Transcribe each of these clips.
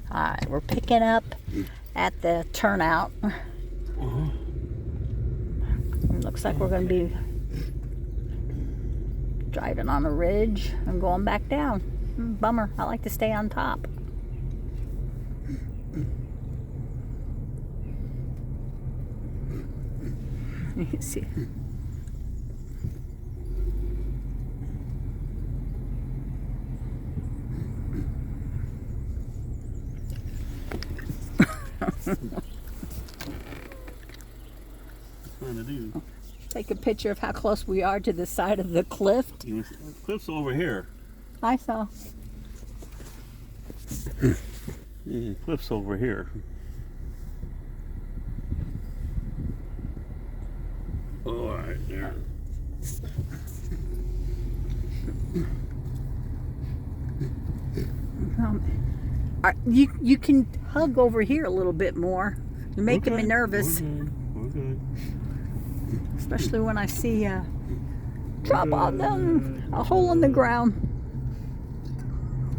Alright, we're picking up at the turnout. It looks like we're going to be driving on a ridge and going back down. Bummer. I like to stay on top. You see. Trying to do. Take a picture of how close we are to the side of the cliff. The cliff's over here. I saw. Yeah, cliff's over here. All right, there. You can hug over here a little bit more. You're making me nervous. We're good. Especially when I see a drop on them, a hole in the ground.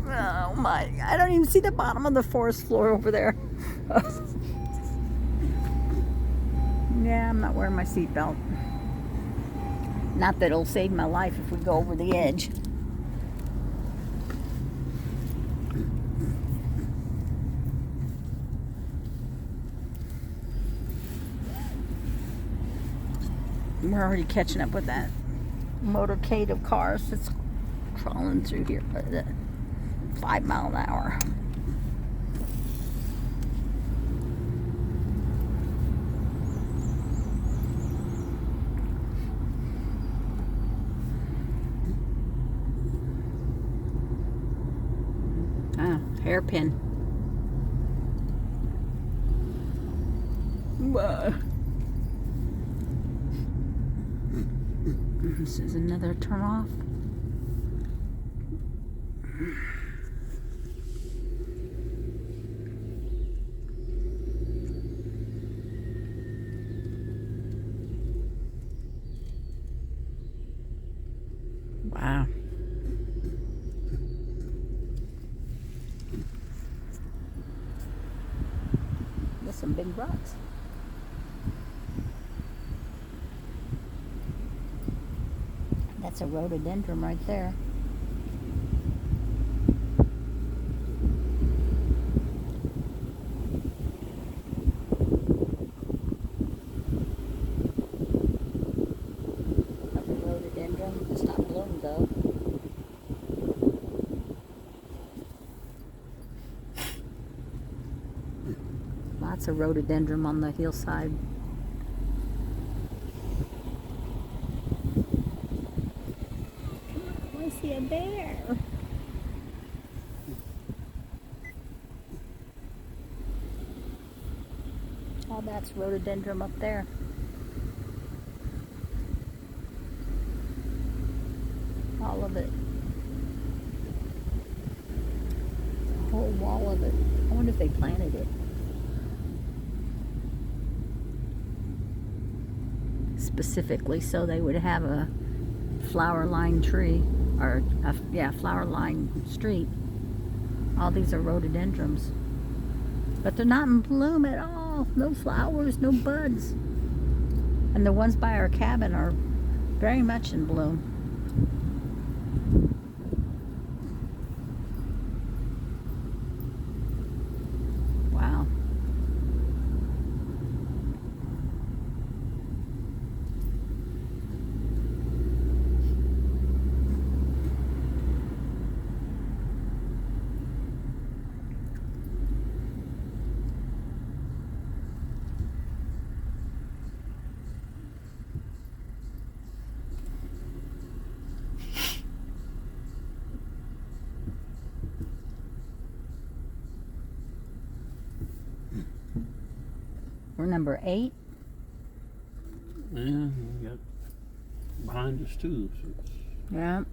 Oh my, I don't even see the bottom of the forest floor over there. Yeah, I'm not wearing my seatbelt. Not that it'll save my life if we go over the edge. We're already catching up with that motorcade of cars that's crawling through here at 5 miles an hour. Ah, hairpin. Whoa. This is another turn off. Wow. There's some big rocks. That's a rhododendron right there. That's a rhododendron. It's not bloomed though. Lots of rhododendron on the hillside. I see a bear. Oh, that's rhododendron up there. All of it. The whole wall of it. I wonder if they planted it. Specifically so they would have a flower-lined tree, or a flower-lined street. All these are rhododendrons, but they're not in bloom at all. No flowers, no buds. And the ones by our cabin are very much in bloom. Wow. We're number 8. Yeah, we got behind us too. So Yeah.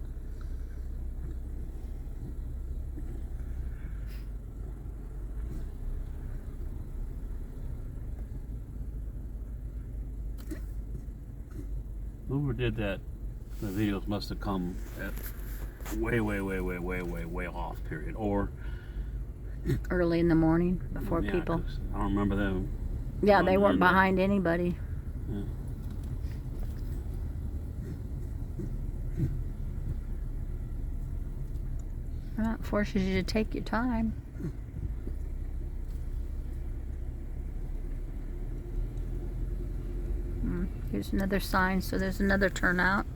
whoever did that, the videos must have come at way off period, or early in the morning before Yeah, people. 'cause I don't remember them. Yeah, they weren't Monday. behind anybody. Yeah. Well, it forces you to take your time. Here's another sign, so there's another turnout.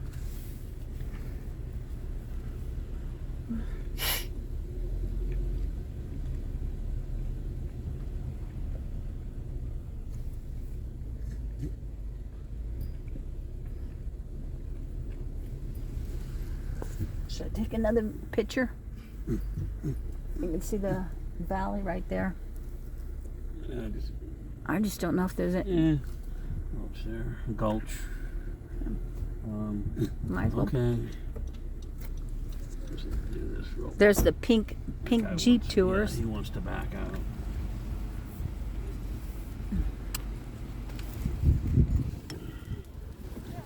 Should I take another picture? You can see the valley right there. Yeah, I just don't know if there's a. yeah. Gulch there. Gulch. Might as well. Okay. Let's do this real There's the pink Guy Jeep wants- tours. Yeah, he wants to back out.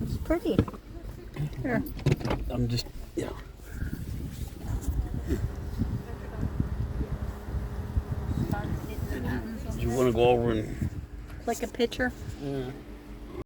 It's pretty. Here. I'm just, yeah. Do you want to go over and? Like a picture. Yeah.